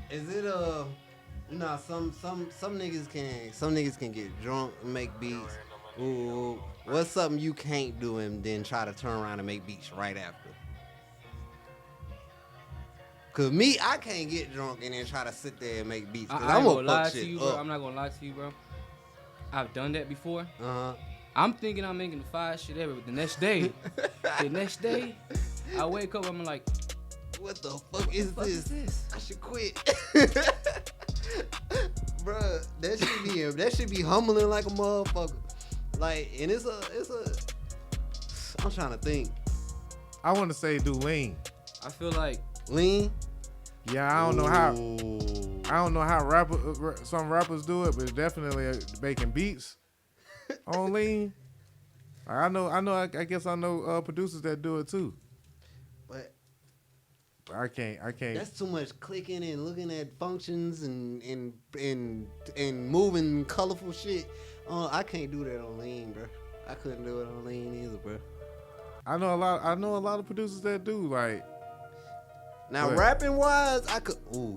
Is it some niggas can get drunk and make beats. Ooh, what's something you can't do and then try to turn around and make beats right after? Cause me, I can't get drunk and then try to sit there and make beats. Cause I'm gonna lie fuck to shit you, up. bro. I'm not gonna lie to you, bro. I've done that before. Uh-huh. I'm thinking I'm making the fire shit ever, but the next day, I wake up, I'm like, what the fuck is this? I should quit. Bruh, that should be humbling like a motherfucker. Like, and it's a I'm trying to think. I want to say do lean. I feel like Lean? Yeah, I don't know how some rappers do it, but definitely making beats on lean. I guess I know producers that do it too. But I can't. that's too much clicking and looking at functions and moving colorful shit. I can't do that on lean, bro. I couldn't do it on lean either, bro. I know a lot of producers that do like. Now rapping wise, I could. Ooh.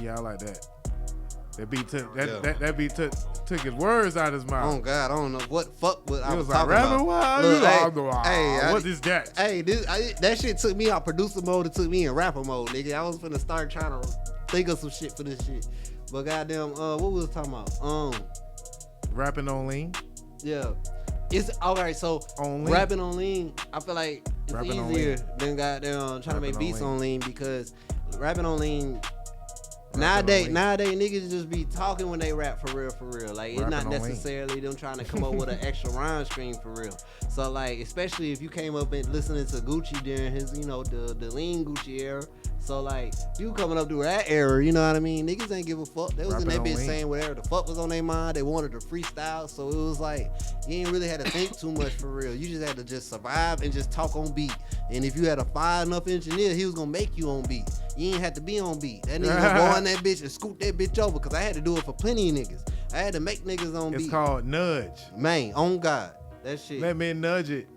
Yeah, I like that. That beat took his words out of his mouth. Oh God, I don't know what fuck was I was like, talking about. What is that? Hey, that shit took me out producer mode. It took me in rapper mode, nigga. I was finna start trying to think of some shit for this shit. But goddamn, what we was talking about? Rapping on lean. Yeah. It's alright. So rapping on lean, I feel like it's rapping easier than goddamn trying to make beats on lean because rapping on lean. Nowadays niggas just be talking when they rap for real. Like it's not necessarily them trying to come up with an extra rhyme stream for real. So like, especially if you came up and listening to Gucci during his, the lean Gucci era. So like, you coming up through that era, you know what I mean? Niggas ain't give a fuck. They was in that bitch saying whatever the fuck was on their mind. They wanted to freestyle, so it was like you ain't really had to think too much for real. You just had to just survive and just talk on beat. And if you had a fire enough engineer, he was gonna make you on beat. You ain't have to be on beat. That nigga gonna go on that bitch and scoot that bitch over, cause I had to do it for plenty of niggas. I had to make niggas on beat. It's called nudge. Man, on God, that shit. Let me nudge it.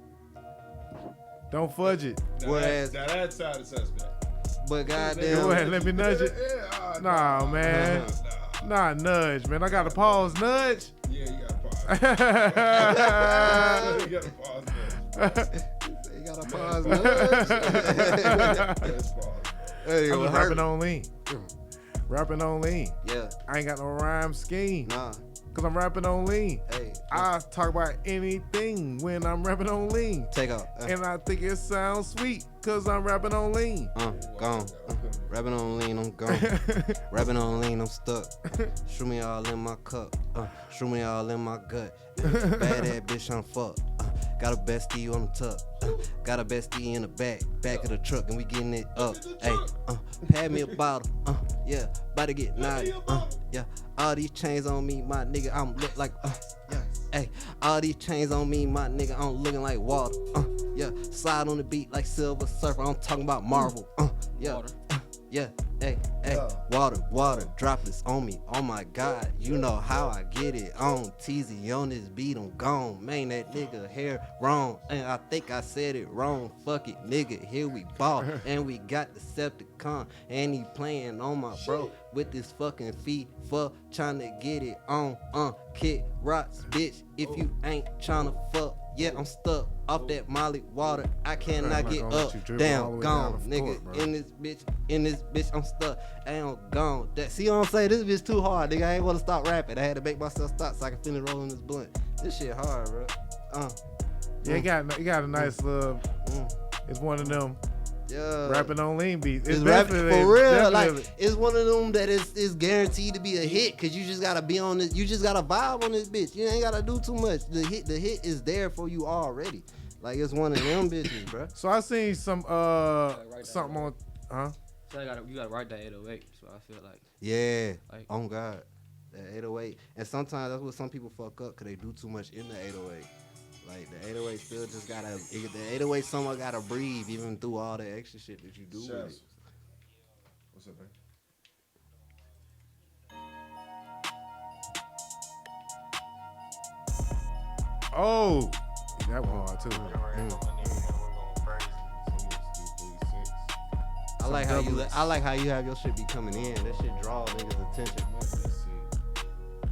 Don't fudge it. That's how the suspect. But goddamn, go ahead, let me nudge it. Nah, man. Nah, nudge, man. I gotta pause nudge. Yeah, you gotta pause. You gotta pause nudge. You gotta pause nudge. Hey, I'm rapping on lean. Rapping on lean. Yeah. I ain't got no rhyme scheme. Nah. Cause I'm rapping on lean. Hey. I talk about anything when I'm rapping on lean. Take off. And I think it sounds sweet cause I'm rapping on lean. Gone. Rapping on lean, I'm gone. Rapping on lean, I'm stuck. Shoot me all in my cup. Shoot me all in my gut. Bad ass bitch, I'm fucked. Got a bestie on the tuck. Got a bestie in the back of the truck, and we getting it up. Hey, pad me a bottle. Yeah, about to get naughty. Yeah, all these chains on me, my nigga, I'm look like. Yeah, hey, all these chains on me, my nigga, I'm looking like water. Yeah, slide on the beat like Silver Surfer. I'm talking about Marvel. Yeah. Yeah, hey, water, droplets on me. Oh my God, you know how I get it. On Teasy on this beat, I'm gone. Man, that nigga hair wrong. And I think I said it wrong. Fuck it, nigga, here we ball. And we got Deceptacon. And he playing on my bro with this fucking FIFA. Trying to get it on, kick rocks, bitch. If you ain't trying to fuck, yeah, I'm stuck off that Molly water. I cannot get up. Damn, gone, nigga. In this bitch, I'm stuck. I'm gone. See what I'm saying? This bitch too hard, nigga. I ain't want to stop rapping. I had to make myself stop so I can finish rolling this blunt. This shit hard, bro. Yeah, you got a nice little. It's one of them. Yeah. Rapping on lean beats. It's rapping for real. Like it's one of them that is guaranteed to be a hit because you just gotta be on this. You just gotta vibe on this bitch. You ain't gotta do too much. The hit is there for you already. Like it's one of them bitches, bro. So I seen some something on So you gotta write that 808. So I feel like. Yeah. Like, oh God, that 808. And sometimes that's what some people fuck up because they do too much in the 808. Like the 808 still just gotta. The 808 somewhat gotta breathe even through all the extra shit that you do with it. What's up, man? Oh, that one hard too. I like how you. doublets. I like how you have your shit be coming in. That shit draw niggas' attention. Let's see.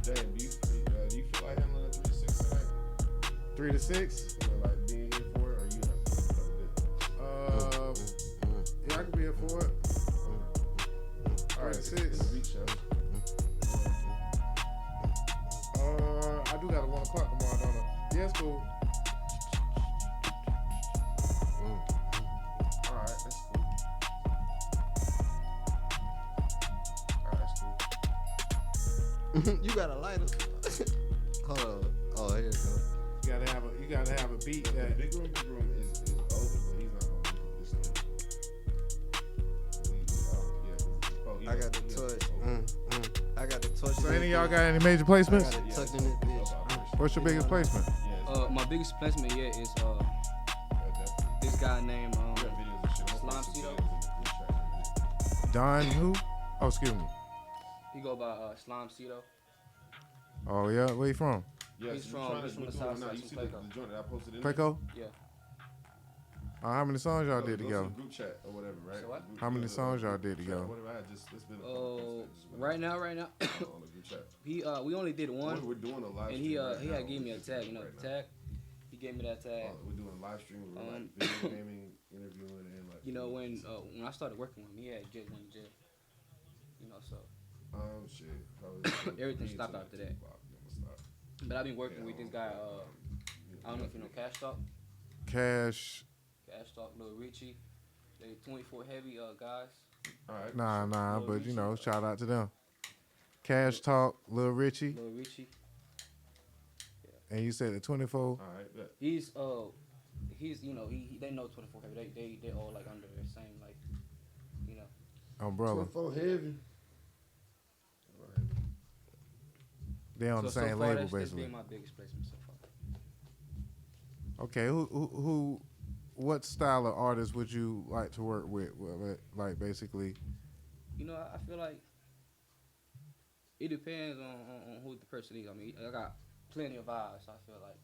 Jay, do you feel like handling a 3 to 6 tonight? 3 to 6. Feel like being here for it, or you have to Yeah, I could be here for it. All right, 6. It's a beat show. I do got a 1 o'clock tomorrow, don't I? Yeah, it's cool. All right, that's cool. All right, that's cool. You got a lighter? Hold on. Oh, here it goes. You gotta have a beat The that. big room is open, but he's not gonna do this thing. I got the torch. I got the torch. So any of y'all got any major I placements? got it tucked in this bitch. What's your biggest placement? My biggest placement yet is this guy named Slime Cito. Don who? Oh, excuse me. He go by Slime Cito. Oh yeah, where you from? He's from the south side, You from see Placo. the joint that I posted in Placo? Yeah. How many songs y'all did Go to together? the group chat or whatever, right? So what? The group- How many the songs y'all group did chat, together? Whatever I had just been a Oh, just right now, on the group chat. we only did one, We're doing a live and stream. he right now. had gave me a tag, you know, Right the tag. He gave me that now. tag. We're doing a live stream. We're like video gaming, interviewing, and like. You know, when I started working with him, he had just went to jail. You know, so Shit. Probably Everything me stopped tonight, after that. Stop. Stop. but I've been working with this guy. I don't know if you know Cash Talk. Cash. Cash Talk, Lil Richie. They 24 heavy guys. All right. Nah, Lil but you know, Richie. shout out to them. Cash Talk, Lil Richie, Lil Richie. and you said the 24. All right. Bet. He's you know they know 24 heavy. They all like under the same like you know. Umbrella. 24 heavy. Right. They on the so same far, label that's basically. been my biggest placement so far. Okay, who, what style of artist would you like to work with? Like basically, You know, I feel like it depends on who the person is. I mean, I got plenty of vibes. So I feel like,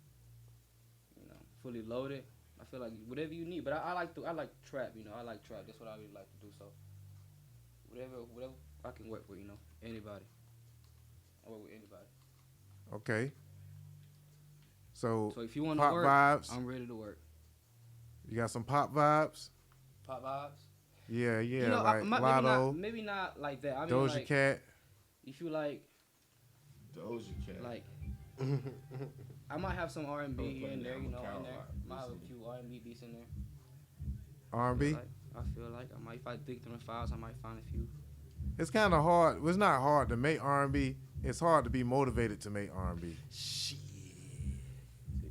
you know, fully loaded. I feel like whatever you need. But I like trap. You know, I like trap. That's what I really like to do. So whatever I can work with. You know, anybody. I work with anybody. okay. So So if you want to pop work, vibes. I'm ready to work. You got some pop vibes? Pop vibes. Yeah, You know, like Lotto, maybe not like that. I mean, Doja like, Cat. if you like, Doja Cat. like, I might have some R&B Don't play in there, down you the know, cow in there. lot, Might have a listen. few R&B beats in there. R&B. I feel like I might, if I dig through the files, I might find a few. It's kind of hard. Well, it's not hard to make R&B. It's hard to be motivated to make R&B. Shit.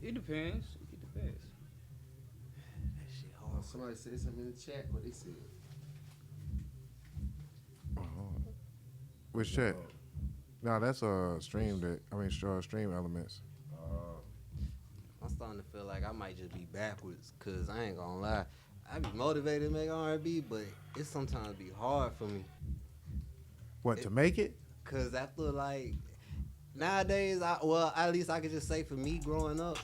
It depends. It depends. That shit hard. Somebody said something in the chat. What they said? Which chat? No, that's stream elements. I'm starting to feel like I might just be backwards, cause I ain't gonna lie. I be motivated to make R&B, but it sometimes be hard for me. What, to make it? Cause after like nowadays, at least I could just say for me growing up,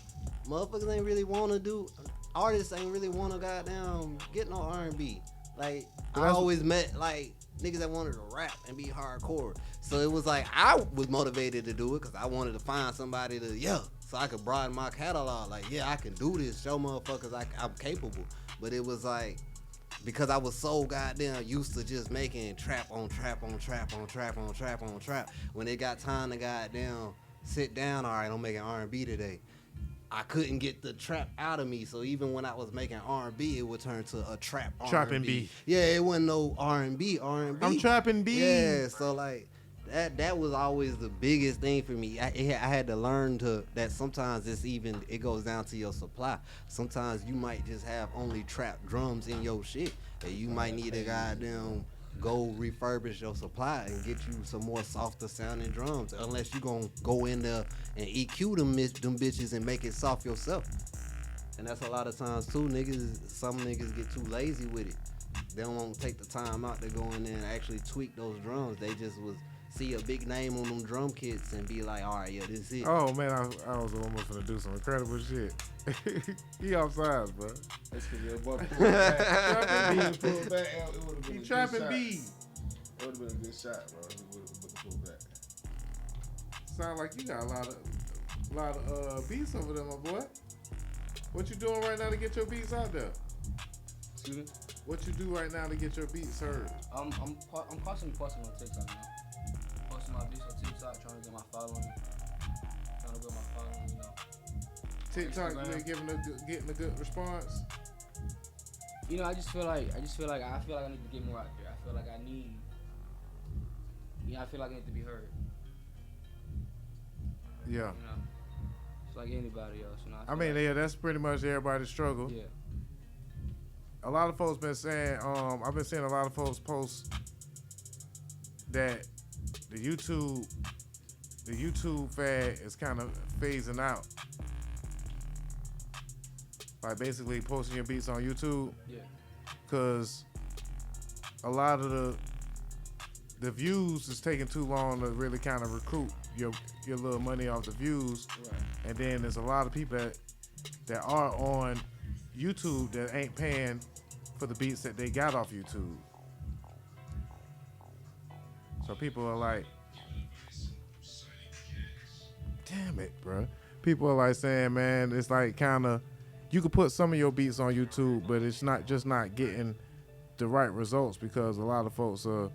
motherfuckers ain't really wanna do, artists ain't really wanna goddamn get no R&B. Like I always met like niggas that wanted to rap and be hardcore. So it was like I was motivated to do it because I wanted to find somebody to so I could broaden my catalog. Like I can do this, show motherfuckers I'm capable. But it was like because I was so goddamn used to just making trap on trap on trap on trap on trap on trap. When it got time to goddamn sit down, all right, I'm making R&B today. I couldn't get the trap out of me, so even when I was making R&B, it would turn to a trap R&B. Trapping B. Yeah, it wasn't no R&B. I'm trapping B. Yeah, so like that was always the biggest thing for me. I had to learn that sometimes it goes down to your supply. Sometimes you might just have only trap drums in your shit, and you might need to goddamn go refurbish your supply and get you some more softer sounding drums, unless you gonna go in there and EQ them bitches and make it soft yourself. And that's a lot of times too, some niggas get too lazy with it. They don't want to take the time out to go in there and actually tweak those drums. They just was see a big name on them drum kits and be like, all right, yeah, this is it. Oh man, I was almost gonna do some incredible shit. He offsides, bro. That's because your boy pulled back. Pulled back. It would have been He a trapping good shot. B. It would have been a good shot, bro. He would have pulled back. Sound like you got a lot of beats over there, my boy. What you doing right now to get your beats out there? Excuse me? What you do right now to get your beats heard? I'm constantly posting on TikTok now. Posting my beats on TikTok, trying to get my following. Trying to build my following, you know. TikTok, Instagram. you getting a good response. You know, I feel like I need to get more out there. I feel like I need. I feel like I need to be heard. Yeah. You know, it's like anybody else. You know. I mean, yeah, that's pretty much everybody's struggle. Yeah. A lot of folks been saying, I've been seeing a lot of folks post that the YouTube fad is kind of phasing out. Like basically posting your beats on YouTube. Yeah. Cause a lot of the views is taking too long to really kind of recruit your little money off the views. Right. And then there's a lot of people that are on YouTube that ain't paying for the beats that they got off YouTube. So people are like, damn it, bro. People are like saying, man, it's like kind of, you could put some of your beats on YouTube, but it's not getting the right results because a lot of folks are,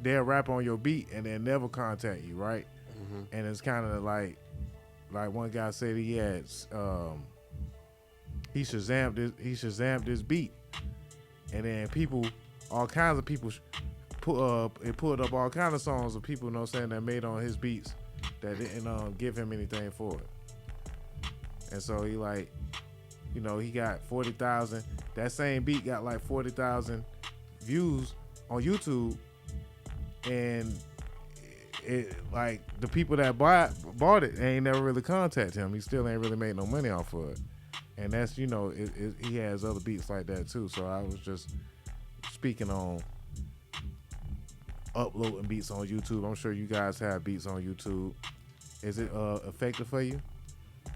they'll rap on your beat and they'll never contact you, right? Mm-hmm. And it's kind of like one guy said he had, he Shazammed this beat, and then all kinds of people pulled up all kinds of songs of people, you know what I'm saying, that made on his beats that didn't give him anything for it. And so he like, you know, he got 40,000. That same beat got like 40,000 views on YouTube, and it like the people that bought it ain't never really contacted him. He still ain't really made no money off of it. And that's, you know, he has other beats like that too. So I was just speaking on uploading beats on YouTube. I'm sure you guys have beats on YouTube. Is it effective for you?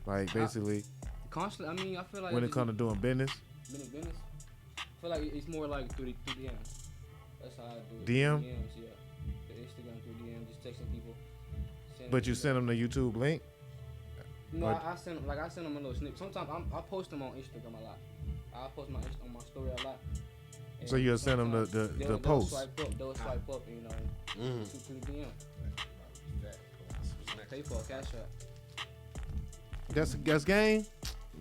Like basically, Constantly, I mean, I feel like when it comes to doing business. business, I feel like it's more like through DMs. That's how I do it. DM? DMs, yeah. The Instagram through DM, just texting people. But you send them the YouTube link. No, Or- I send them a little snip. Sometimes I post them on Instagram a lot. I post on my story a lot. And So you'll send them the they'll post. They'll swipe up, you know, through DM. PayPal, Cash App. That's game,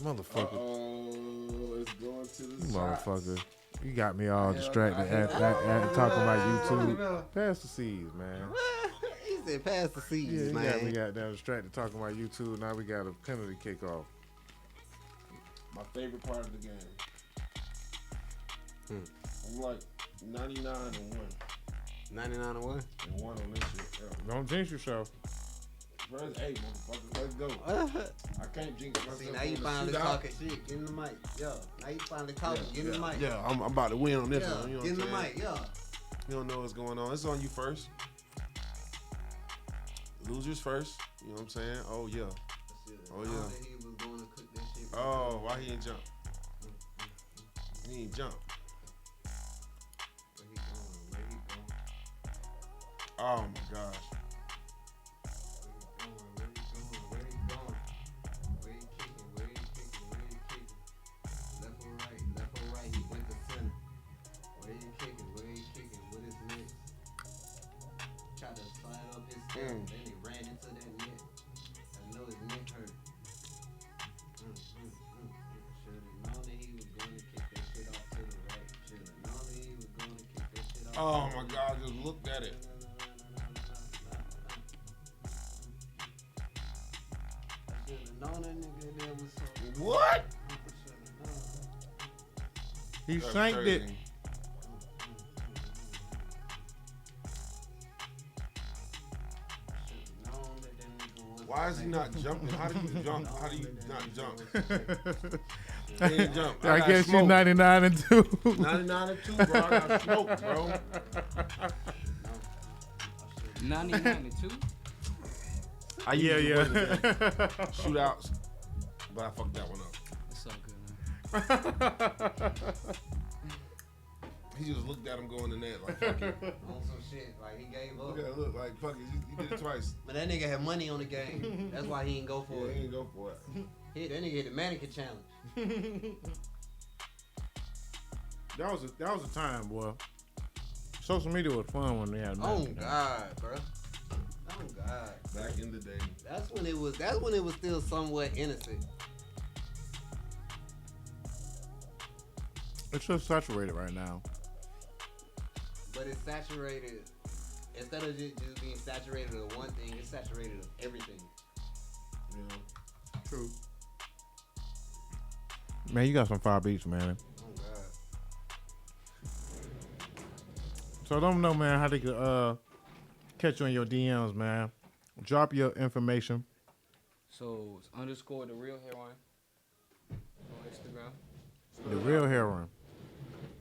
motherfucker. Oh, it's going to the You shots. motherfucker. You got me all Yeah, distracted I- at talking about Yeah. YouTube. Pass the seeds, man. He said, pass the seeds, Yeah, you man. got me goddamn distracted talking about YouTube. Now we got a penalty kickoff. My favorite part of the game. I'm like 99 and 1. 99 and 1. And 1 on this shit. Yeah. Don't jinx yourself. Press A, motherfucker. Let's go. I can't jinx myself. See, now you on the finally shootout. talking shit. Get in the mic. Yo, now you finally talking. Get in the mic. Yeah, I'm about to win on this Yeah, one. You know get in what the I'm saying? mic. Yeah. You don't know what's going on. It's on you first. Losers first. You know what I'm saying? Oh, yeah. Oh, yeah. He was going to cook that shit. Oh, why he ain't jump? He ain't jump. Where he going? Where he going? Oh, my gosh. Where he going? Where he kicking? Where he kicking? Where he kicking? Left or right? Left or right? He went to center. Where he kicking? Where he kicking? What is next? Tried to slide up his step, then he ran into that net. I know his neck hurt. Should've known that he was going to kick that shit off to the right. Should've known that he was going to kick that shit off. Oh, my God. Just looked at it. What? He That's shanked it. crazy. Why is he not jumping? How do you jump? How do you not jump? He ain't jump. I got guess you smoked. 99 and 2. 99 and 2, bro. I got smoked, bro. 1992. I Yeah, used to yeah. win the game. Shootouts, but I fucked that one up. It's so good, man. He just looked at him going in the net like, fuck it. On some shit, like he gave up. Look at it, look like, fuck it. He did it twice. But that nigga had money on the game. That's why he didn't go for Yeah, it. he didn't go for it. That nigga hit the mannequin challenge. That was a time, boy. Social media was fun when they had. Oh magic, though. God, bro. Oh God. Back in the day. That's when it was still somewhat innocent. It's just saturated right now. But it's saturated. Instead of just being saturated of one thing, it's saturated of everything. Yeah. True. Man, you got some fire beats, man. Oh God. So let them know, man, how they could catch you in your DMs, man. Drop your information. So it's _ the real heroine on Instagram. The real heroine.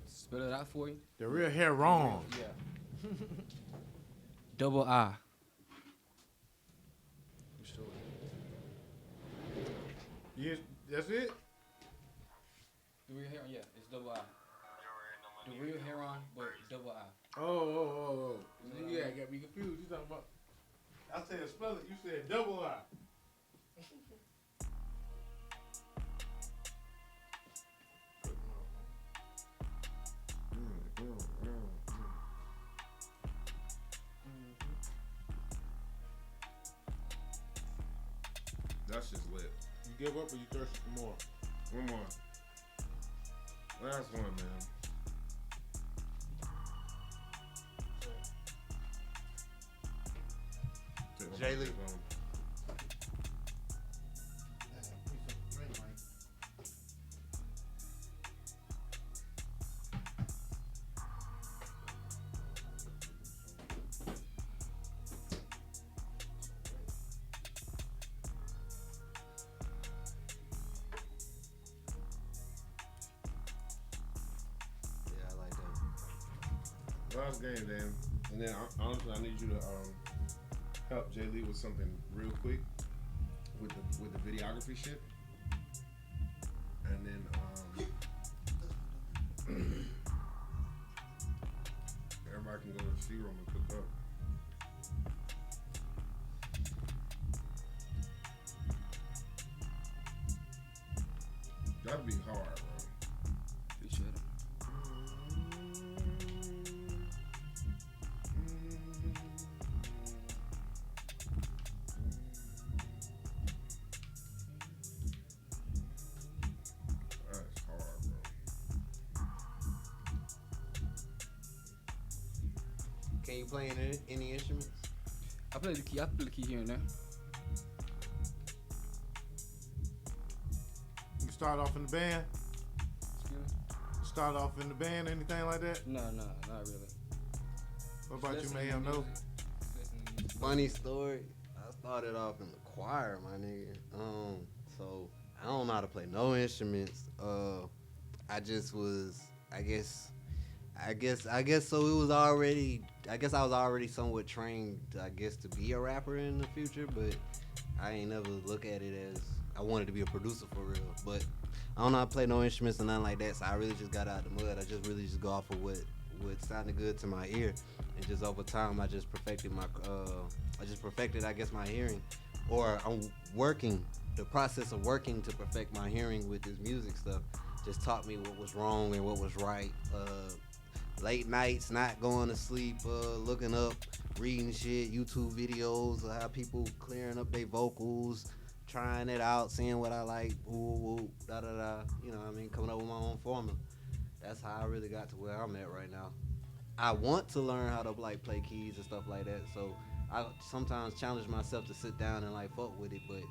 Spell it out for you. The real heroine. Yeah. Double I. Sure. Yeah, that's it. The real heroine, yeah, it's double I. The real heroine, but double I. Oh. Yeah, I got me confused. You talking about? I said spell it. You said double I. That's just lit. You give up or you thirsty for more? One more. Last one, man. Jay Lee. Yeah, I like that. Last game, Dan. And then honestly, I need you to help Jay Lee with something real quick with the videography shit. And then everybody can go to the C room and cook up. That'd be hard, bro. Appreciate it. That's hard, bro. Can you play any instruments? I play the key. I play the key here and there. You start off in the band. Excuse me? Start off in the band, anything like that? No, not really. What about you, Listening to Mayhem? No. music. Listening to music. Funny story. I started off in the choir, my nigga. So I don't know how to play no instruments. I just was, I guess. So it was already. I guess I was already somewhat trained, I guess, to be a rapper in the future. But I ain't never look at it as I wanted to be a producer for real. But I don't know how to play no instruments or nothing like that. So I really just got out the mud. I just really just go off of what sounded good to my ear, and just over time I just perfected I guess my hearing, or I'm working the process of working to perfect my hearing with this music stuff. Just taught me what was wrong and what was right. Late nights, not going to sleep, looking up, reading shit, YouTube videos of how people clearing up their vocals, trying it out, seeing what I like, woo, da da da. You know what I mean? Coming up with my own formula. That's how I really got to where I'm at right now. I want to learn how to like play keys and stuff like that, so I sometimes challenge myself to sit down and like fuck with it. But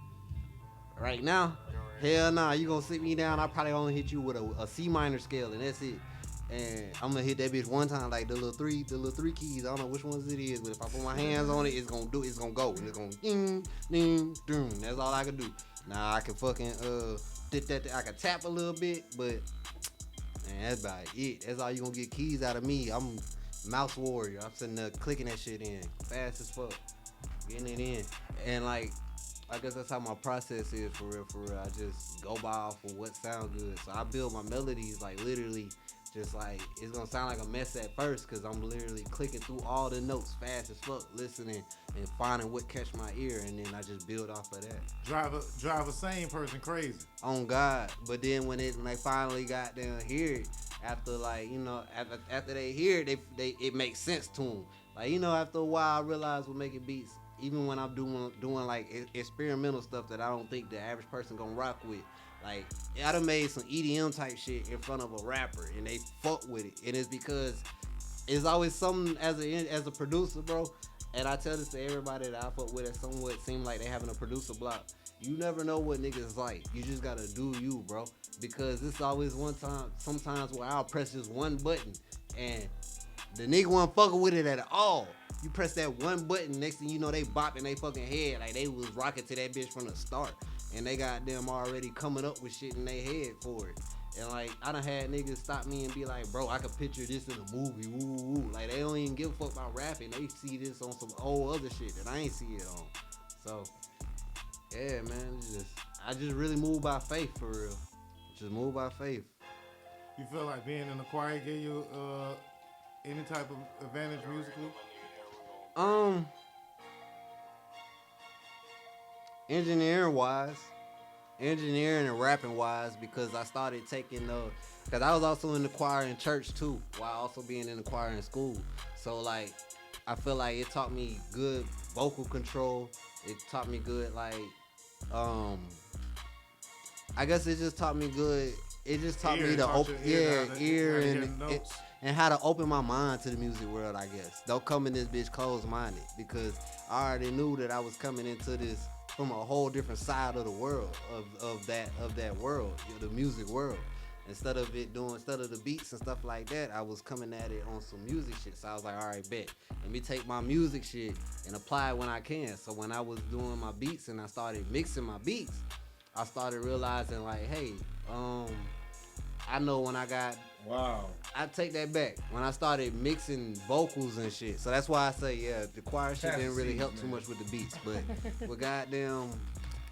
right now, hell nah, you gonna sit me down, I probably only hit you with a C minor scale and that's it. And I'm gonna hit that bitch one time, like the little three keys. I don't know which ones it is, but if I put my hands on it, it's gonna go, and it's gonna ding, ding, ding. That's all I can do. Now I can fucking I can tap a little bit, but man, that's about it. That's all you gonna get keys out of me. Mouse Warrior. I'm sitting there clicking that shit in fast as fuck, getting it in, and like I guess that's how my process is for real. For real, I just go by off of what sound good. So I build my melodies like literally. Just like it's gonna sound like a mess at first, cause I'm literally clicking through all the notes fast as fuck, listening and finding what catch my ear, and then I just build off of that. Drive a sane person crazy. On God, but then when they finally got down here, after like after they hear it, it makes sense to them. Like after a while, I realize we're making beats, even when I'm doing like experimental stuff that I don't think the average person gonna rock with. Like, I done made some EDM type shit in front of a rapper, and they fuck with it. And it's because it's always something as a producer, bro. And I tell this to everybody that I fuck with that somewhat seem like they having a producer block. You never know what niggas like. You just gotta do you, bro. Because it's always sometimes where I'll press just one button, and the nigga wasn't fucking with it at all. You press that one button, next thing you know, they bopping they fucking head like they was rocking to that bitch from the start. And they got them already coming up with shit in their head for it. And like, I done had niggas stop me and be like, bro, I could picture this in a movie, woo. Like, they don't even give a fuck about rapping. They see this on some old other shit that I ain't see it on. So, yeah, man, I just really move by faith, for real. Just move by faith. You feel like being in the choir gave you any type of advantage musically? Engineering and rapping wise, because I started taking because I was also in the choir in church too, while also being in the choir in school. So like, I feel like it taught me good vocal control. It taught me good I guess it just taught me good. It just taught me to open ear and how to open my mind to the music world, I guess. Don't come in this bitch closed-minded, because I already knew that I was coming into this from a whole different side of the world, of that world, the music world. Instead of the beats and stuff like that, I was coming at it on some music shit. So I was like, all right, bet. Let me take my music shit and apply it when I can. So when I was doing my beats and I started mixing my beats, I started realizing like, hey, I know when I got... Wow. I take that back. When I started mixing vocals and shit. So that's why I say, yeah, the choir shit didn't really help too much with the beats. But with goddamn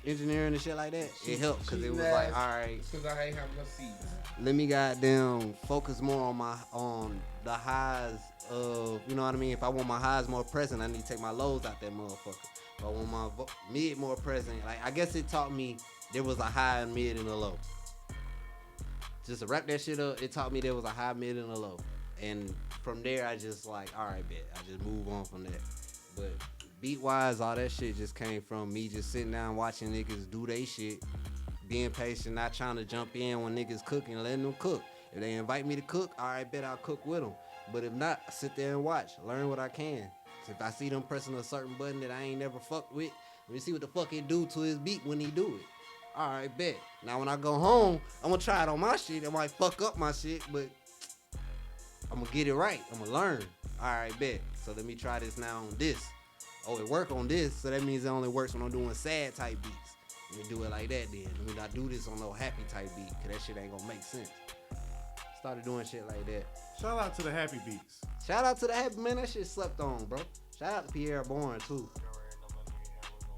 engineering and shit like that, it helped. Because it was like, all right. Because I ain't have enough seats. Let me goddamn focus more on the highs of, you know what I mean? If I want my highs more present, I need to take my lows out that motherfucker. If I want my mid more present, like, I guess it taught me there was a high, and mid, and a low. Just to wrap that shit up, it taught me there was a high, mid, and a low. And from there, I just like, all right, bet. I just move on from that. But beat-wise, all that shit just came from me just sitting down watching niggas do they shit, being patient, not trying to jump in when niggas cooking, letting them cook. If they invite me to cook, all right, bet I'll cook with them. But if not, I sit there and watch, learn what I can. So if I see them pressing a certain button that I ain't never fucked with, let me see what the fuck it do to his beat when he do it. All right, bet. Now when I go home, I'm gonna try it on my shit. I might fuck up my shit, but I'm gonna get it right. I'm gonna learn. All right, bet. So let me try this now on this. Oh, it work on this, so that means it only works when I'm doing sad type beats. Let me do it like that then. Let me not do this on no happy type beat, cause that shit ain't gonna make sense. Started doing shit like that. Shout out to the happy beats. Shout out to the happy, man. That shit slept on, bro. Shout out to Pierre Bourne too.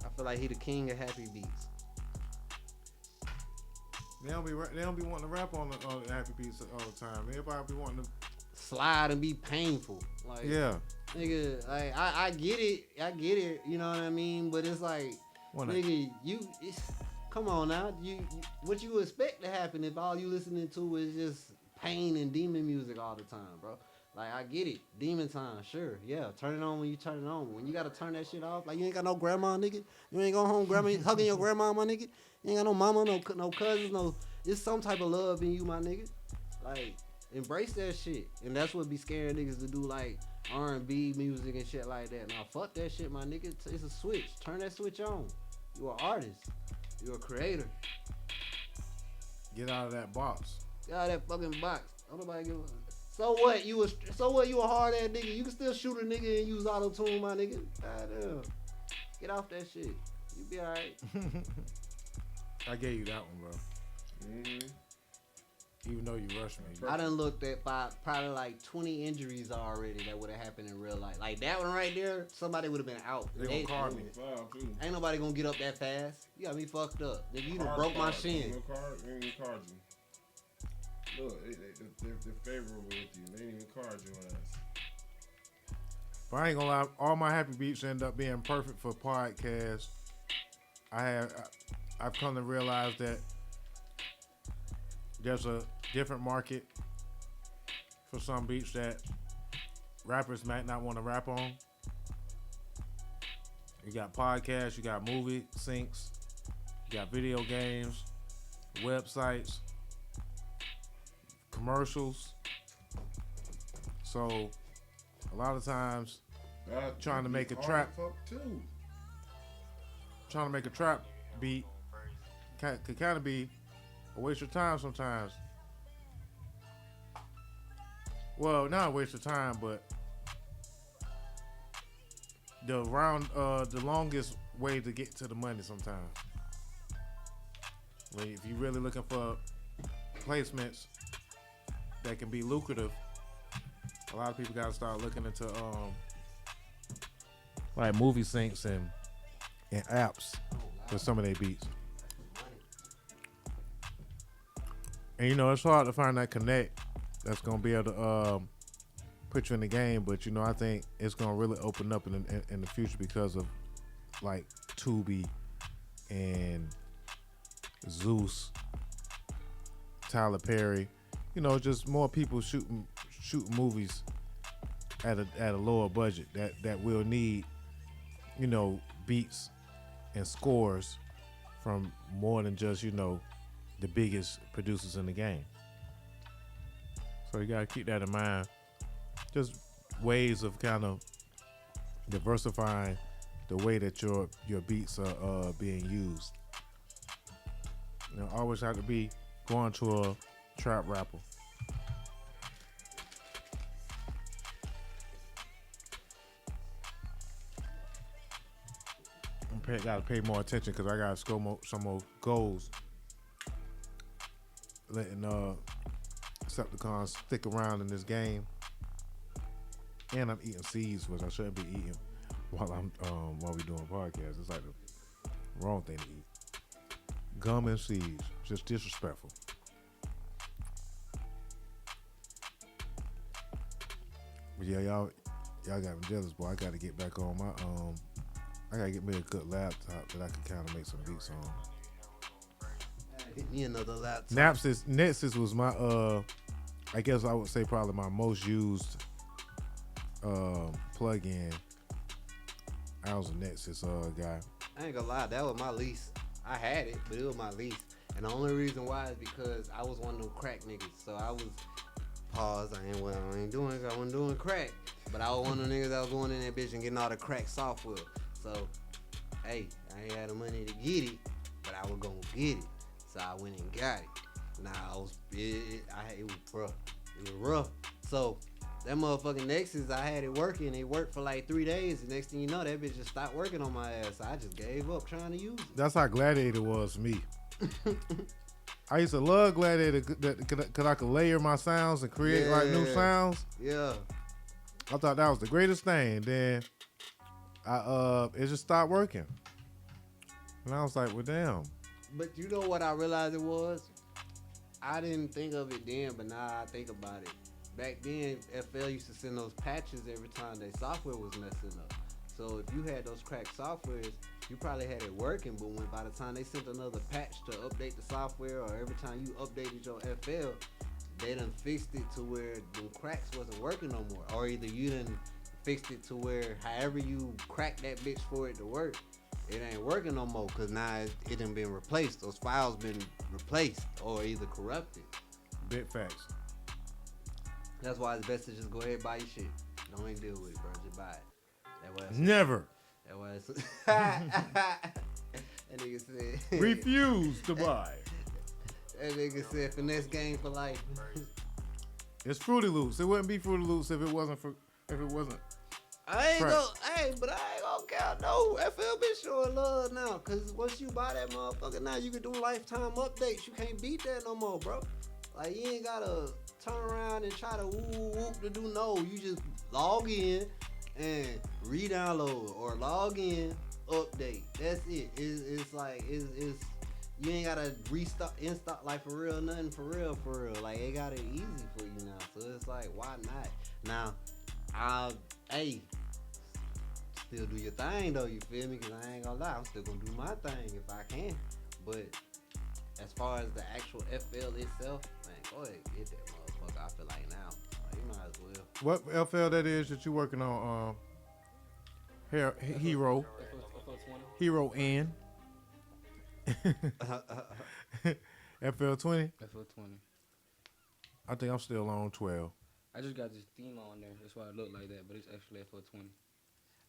I feel like he the king of happy beats. They don't be wanting to rap on the happy beats all the time. Everybody be wanting to slide and be painful. Like, yeah, nigga, like I get it. You know what I mean? But it's like, nigga, come on now. You what you expect to happen if all you listening to is just pain and demon music all the time, bro? Like, I get it. Demon time, sure. Yeah, turn it on when you turn it on. When you gotta turn that shit off, like, you ain't got no grandma, nigga. You ain't going home hugging your grandma, my nigga. You ain't got no mama, no cousins, no. It's some type of love in you, my nigga. Like, embrace that shit. And that's what be scaring niggas to do, like, R&B music and shit like that. Now, fuck that shit, my nigga. It's a switch. Turn that switch on. You an artist. You a creator. Get out of that box. Get out of that fucking box. Don't nobody give a... So what? You a hard ass nigga. You can still shoot a nigga and use auto-tune, my nigga. Goddamn. Get off that shit. You be alright. I gave you that one, bro. even though you rushed me. I done looked at probably like 20 injuries already that would have happened in real life. Like that one right there, somebody would have been out. They gonna card me. Foul, too. Ain't nobody gonna get up that fast. You got me fucked up. Nigga, you done Hard broke my card. shin. No card, they ain't even card you. Look, they're favorable with you. They ain't even card your ass. But I ain't gonna lie, all my happy beats end up being perfect for podcasts. I've come to realize that there's a different market for some beats that rappers might not want to rap on. You got podcasts, you got movie syncs, you got video games, websites, commercials. So a lot of times trying to make a trap beat could kind of be a waste of time sometimes. Well, not a waste of time, but the longest way to get to the money sometimes. If you're really looking for placements that can be lucrative, a lot of people got to start looking into like movie syncs and apps for some of their beats. And you know, it's hard to find that connect that's gonna be able to put you in the game, but you know, I think it's gonna really open up in the future because of like Tubi and Zeus, Tyler Perry. You know, just more people shooting movies at a lower budget that will need, you know, beats and scores from more than just, you know, the biggest producers in the game. So you gotta keep that in mind. Just ways of kind of diversifying the way that your beats are being used. You know, always have to be going to a trap rapper. Gotta pay more attention because I gotta score some more goals. Letting Deceptacons stick around in this game, and I'm eating seeds, which I shouldn't be eating while we doing podcasts. It's like the wrong thing to eat. Gum and seeds, just disrespectful. But yeah, y'all got me jealous, boy. I gotta get back on my I gotta get me a good laptop that I can kind of make some beats on. Get me another laptop. Nexus was my I guess I would say probably my most used plug-in. I was a Nexus guy. I ain't gonna lie, that was my lease. I had it, but it was my lease. And the only reason why is because I was one of them crack niggas. So I was I wasn't doing crack. But I was one of them niggas that was going in that bitch and getting all the crack software. So, hey, I ain't had the money to get it, but I was gonna get it. So I went and got it. It was rough. So that motherfucking Nexus, I had it working. It worked for like 3 days. The next thing you know, that bitch just stopped working on my ass. So I just gave up trying to use it. That's how Gladiator was for me. I used to love Gladiator because I could layer my sounds and create like new sounds. Yeah. I thought that was the greatest thing. Then it just stopped working. And I was like, well, damn. But you know what I realized it was? I didn't think of it then, but now I think about it. Back then, FL used to send those patches every time their software was messing up. So if you had those cracked softwares, you probably had it working, but by the time they sent another patch to update the software, or every time you updated your FL, they done fixed it to where the cracks wasn't working no more. Or either you done fixed it to where however you cracked that bitch for it to work, it ain't working no more because now it done been replaced. Those files been replaced or either corrupted. Big facts. That's why it's best to just go ahead and buy your shit. Don't even deal with it, bro. Just buy it. That way Never. That way that nigga said. Refuse to buy. That nigga said finesse game for life. It's Fruity Loops. It wouldn't be Fruity Loops if it wasn't. I ain't Right. but I ain't gonna count. No, FL been showing love now. Cause once you buy that motherfucker now, you can do lifetime updates. You can't beat that no more, bro. Like, you ain't gotta turn around and try to whoop to do no. You just log in and re-download or log in, update. That's it. It's like it's you ain't gotta restock install like for real, nothing for real. Like they got it easy for you now. So it's like, why not? Now, hey, still do your thing though. You feel me? Cause I ain't gonna lie, I'm still gonna do my thing if I can. But as far as the actual FL itself, man, go ahead get that motherfucker. I feel like now, you might as well. What FL that is that you working on? Hero FL20. N. FL20. FL20. I think I'm still on 12. I just got this theme on there. That's why it looked like that, but it's actually FL20.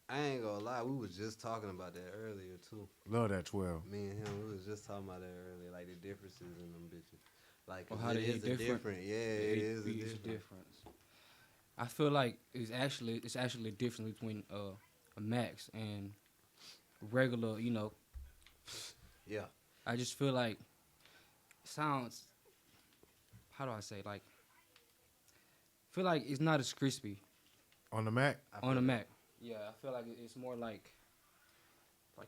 I ain't gonna lie, we was just talking about that earlier too. Love that 12. Me and him, we was just talking about that earlier, like the differences in them bitches. Like, How it they is hit a different. Yeah, it is a difference. I feel like it's actually a difference between a max and regular. Yeah. I just feel like sounds. How do I say? Like, feel like it's not as crispy On the Mac? on the Mac. Yeah, I feel like it's more like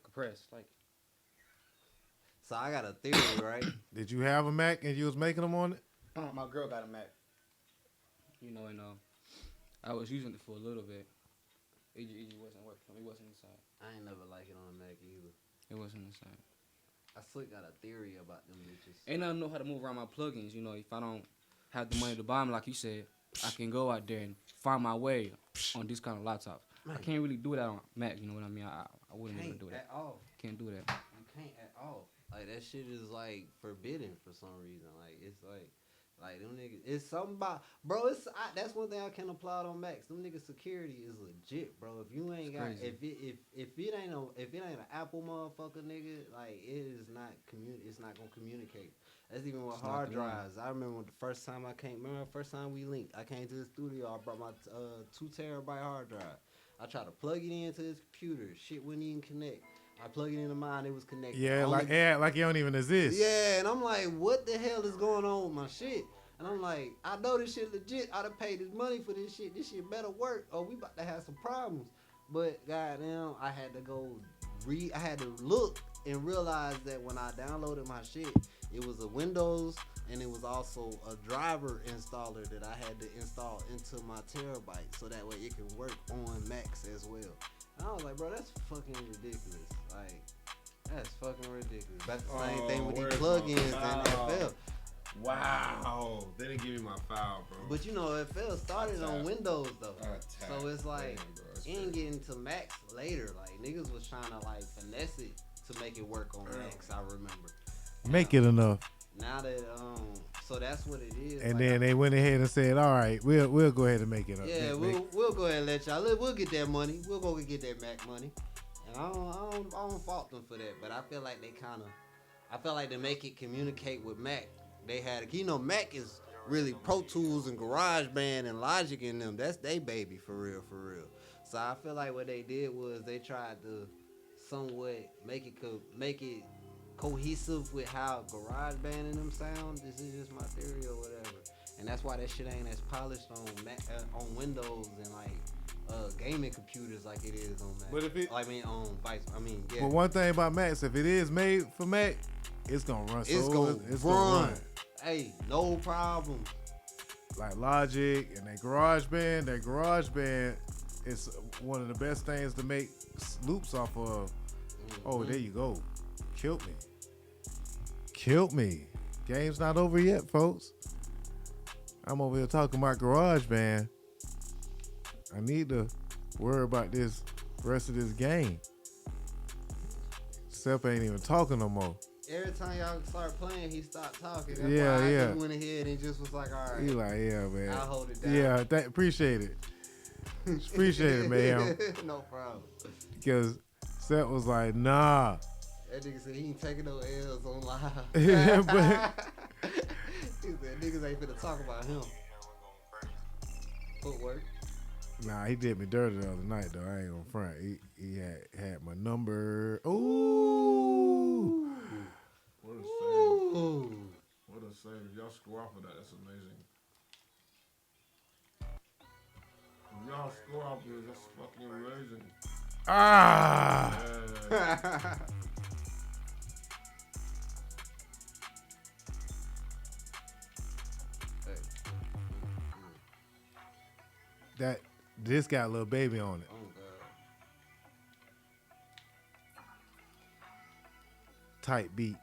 compressed. Like, So I got a theory, right? Did you have a Mac and you was making them on it? my girl got a Mac. And I was using it for a little bit. It just wasn't working. It wasn't the same. I ain't never like it on the Mac either. It wasn't the same. I slick got a theory about them bitches. And I know how to move around my plugins. If I don't have the money to buy them, like you said, I can go out there and find my way on this kind of laptop. Man. I can't really do that on Mac. You know what I mean? I wouldn't be able Can't to do that. at all. Can't do that. You can't at all. Like, that shit is like forbidden for some reason. Like, it's like them niggas. It's something about, bro. That's one thing I can applaud on Max. Them niggas security is legit, bro. If you ain't got, if it ain't an Apple motherfucker, nigga, like it is not It's not gonna communicate. That's even with hard drives. I remember the first time we linked. I came to the studio. I brought my 2 terabyte hard drive. I tried to plug it into his computer. Shit wouldn't even connect. I plug it into mine. It was connected. Yeah, like it don't even exist. Yeah, and I'm like, what the hell is going on with my shit? And I'm like, I know this shit legit. I done paid this money for this shit. This shit better work, or we about to have some problems. But goddamn, I had to look and realize that when I downloaded my shit, it was a Windows and it was also a driver installer that I had to install into my terabyte so that way it can work on Macs as well. And I was like, bro, that's fucking ridiculous. Like, that's fucking ridiculous. That's the same thing with these plugins and FL. Wow, they didn't give me my file, bro. But FL started on Windows though, so it's like Damn, you ain't getting to Macs later. Like niggas was trying to like finesse it to make it work on Macs. I remember. Make it enough. Now that so that's what it is. And like, then they went ahead and said, "All right, we'll go ahead and make it up." Yeah, we'll go ahead and let y'all. We'll get that money. We'll go get that Mac money. And I don't fault them for that. But I feel like I feel like to make it communicate with Mac, they had Mac is really Pro Tools and GarageBand and Logic in them. That's they baby for real. So I feel like what they did was they tried to somewhat make it cohesive with how GarageBand and them sound. This is just my theory or whatever. And that's why that shit ain't as polished on Mac, on Windows and like gaming computers like it is on Mac. But if it, yeah. But one thing about Macs, if it is made for Mac, it's gonna run. It's gonna run. Hey, no problem. Like Logic and that GarageBand is one of the best things to make loops off of. Oh, there you go. Killed me. Game's not over yet, folks. I'm over here talking about GarageBand. I need to worry about this rest of this game. Seth ain't even talking no more. Every time y'all start playing, he stopped talking. That's Yeah, why I yeah. just went ahead and just was like, all right. He like, yeah, man. I'll hold it down. Yeah, appreciate it. Appreciate it, man. No problem. Because Seth was like, nah. That nigga said he ain't taking no L's on live. Yeah, but He said niggas ain't finna talk about him. Footwork. nah, he did me dirty the other night though. I ain't gonna front. He had my number. Ooh. What a save. Ooh. What a say, if y'all score off of that, that's amazing. If y'all score off of it, that's fucking amazing. Ah. Yeah. This got a little baby on it. Oh God. Tight beat.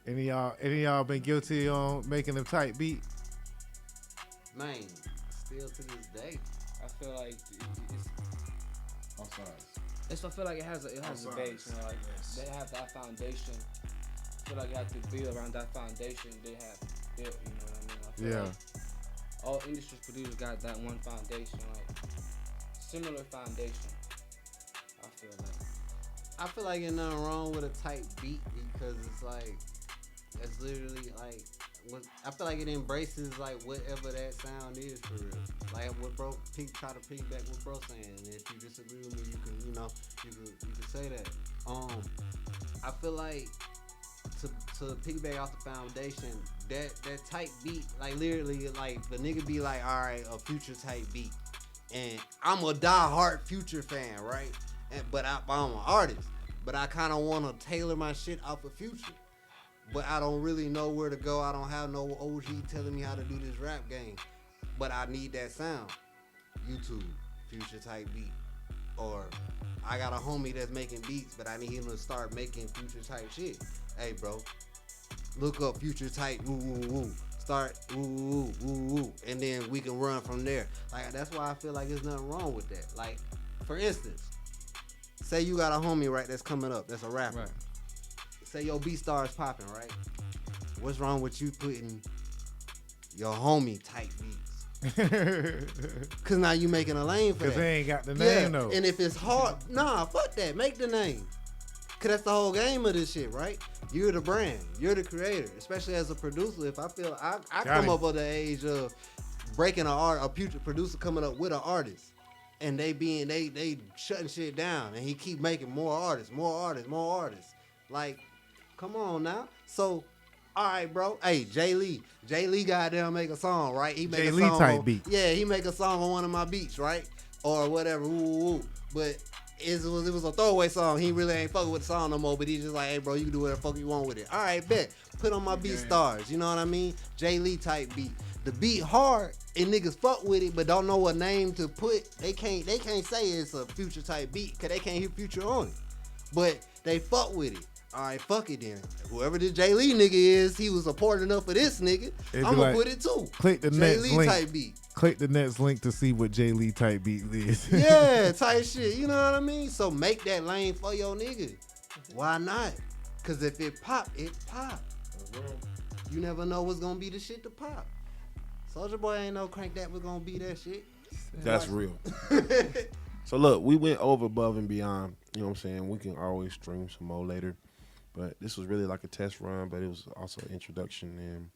Any of y'all been guilty on making a tight beat? Man, still to this day. I feel like All sides. I feel like it has a base, you know, like they have that foundation. I feel like you have to build around that foundation they have built, you know what I mean? I feel Yeah. like all industry producers got that one foundation, like similar foundation. I feel like there's nothing wrong with a tight beat because it's like that's literally like what I feel like it embraces like whatever that sound is for real. Like what bro try to piggyback what bro saying. And if you disagree with me, you can you can say that. I feel like to piggyback off the foundation, that tight beat, like literally like the nigga be like, all right, a Future type beat. And I'm a die-hard Future fan, right? But I'm an artist. But I kind of want to tailor my shit off of Future. But I don't really know where to go. I don't have no OG telling me how to do this rap game. But I need that sound. YouTube, Future type beat. Or I got a homie that's making beats, but I need him to start making Future type shit. Hey, bro, look up Future type woo woo woo. Start woo woo woo woo, and then we can run from there. Like that's why I feel like there's nothing wrong with that. Like, for instance, say you got a homie right that's coming up, that's a rapper. Right. Say your B star is popping, right? What's wrong with you putting your homie type beats? Cause now you making a lane for that. Cause they ain't got the name though. And if it's hard, nah, fuck that. Make the name. Cause that's the whole game of this shit, right? You're the brand. You're the creator. Especially as a producer. If I feel I come up at the age of breaking a future producer coming up with an artist, and they shutting shit down, and he keep making more artists. Like, come on now. So, all right, bro. Hey, Jay Lee goddamn make a song, right? He make Jay a Lee song type on, beat. Yeah, he make a song on one of my beats, right? Or whatever. Ooh. But it was a throwaway song. He really ain't fucking with the song no more. But he's just like, hey, bro, you can do whatever the fuck you want with it. All right, bet. Put on my beat stars. You know what I mean? Jay Lee type beat. The beat hard and niggas fuck with it, but don't know what name to put. They can't say it's a Future type beat because they can't hear Future on it. But they fuck with it. All right, fuck it then. Whoever this Jay Lee nigga is, he was important enough for this nigga. I'm gonna put it too. Click the Jay next Lee link. type beat. Click the next link to see what Jay Lee type beat is. Yeah, type shit. You know what I mean? So make that lane for your nigga. Why not? Cause if it pop, it pop. You never know what's gonna be the shit to pop. Soulja Boy ain't no crank that was gonna be that shit. That's real. So look, we went over above and beyond. You know what I'm saying? We can always stream some more later. But this was really like a test run, but it was also an introduction. And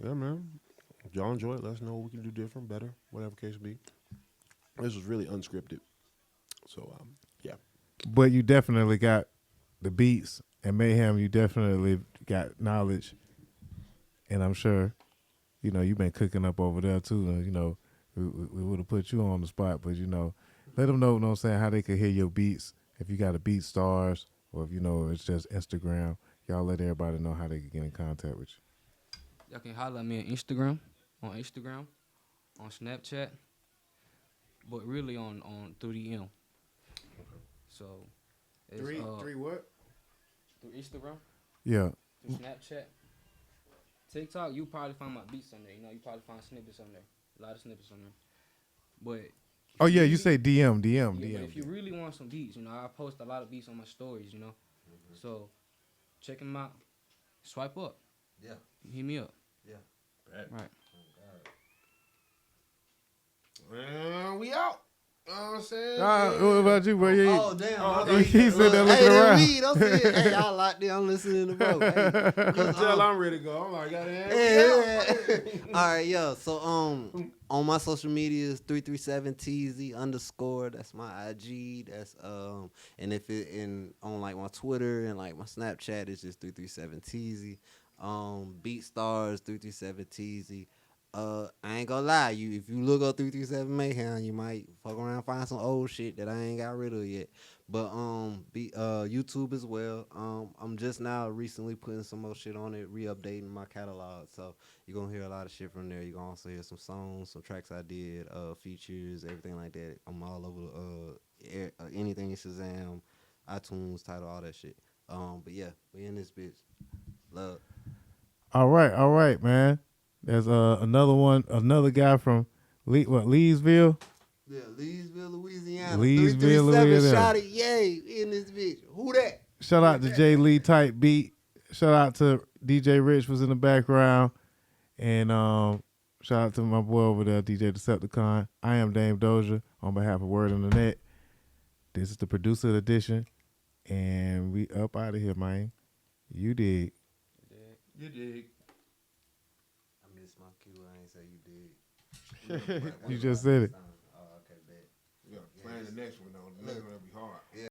yeah, man, if y'all enjoy it, let us know what we can do different, better, whatever case be. This was really unscripted. So, yeah. But you definitely got the beats and Mayhem. You definitely got knowledge. And I'm sure, you know, you've been cooking up over there too. You know, we would have put you on the spot, but, you know, let them know, you know what I'm saying, how they could hear your beats. If you got a Beat Stars or if, you know, it's just Instagram, y'all let everybody know how they can get in contact with you. Y'all can holler at me on Instagram, on Snapchat, but really on through DM. So it's, Three what? through Instagram, Yeah. through Snapchat, TikTok. You probably find my beats on there. You know, you probably find snippets on there, a lot of snippets on there. But Oh yeah, you say DM. yeah, but if you really want some beats, you know, I post a lot of beats on my stories. You know, so check them out. Swipe up. Yeah. Hit me up. Yeah. Right. We out. You know what I'm saying? What about you, bro? Oh damn! He said that looking hey, around. Weed, I'm saying, hey, y'all locked in. I'm listening to bro. Hey, You can tell I'm ready to go. I'm like, goddamn. yeah. All right, yo. So On my social media is 337TZ _. That's my IG. That's and if it on like my Twitter and like my Snapchat, it's just 337TZ. BeatStars 337TZ. I ain't gonna lie, if you look up 337 Mayhem, you might fuck around and find some old shit that I ain't got rid of yet. But YouTube as well. I'm just now recently putting some more shit on it, re-updating my catalog. So you're gonna hear a lot of shit from there. You're gonna also hear some songs, some tracks I did, features, everything like that. I'm all over anything in Shazam, iTunes, Tidal, all that shit. But yeah, we in this bitch. Love. All right, man. There's another guy from Leesville. Yeah, Leesville, Louisiana. Leesville, 337 Louisiana. shot it, yay, in this bitch. Who that? Shout out to Jay Lee Type Beat. Shout out to DJ Rich was in the background. And shout out to my boy over there, DJ Deceptacon. I am Dame Dozha on behalf of Word on the Net. This is the producer edition. And we up out of here, man. You dig. You dig. I missed my cue. I ain't say you did. You just said it. Oh, okay, bet. Yeah, playing the next one though. The next one will be hard. Yeah.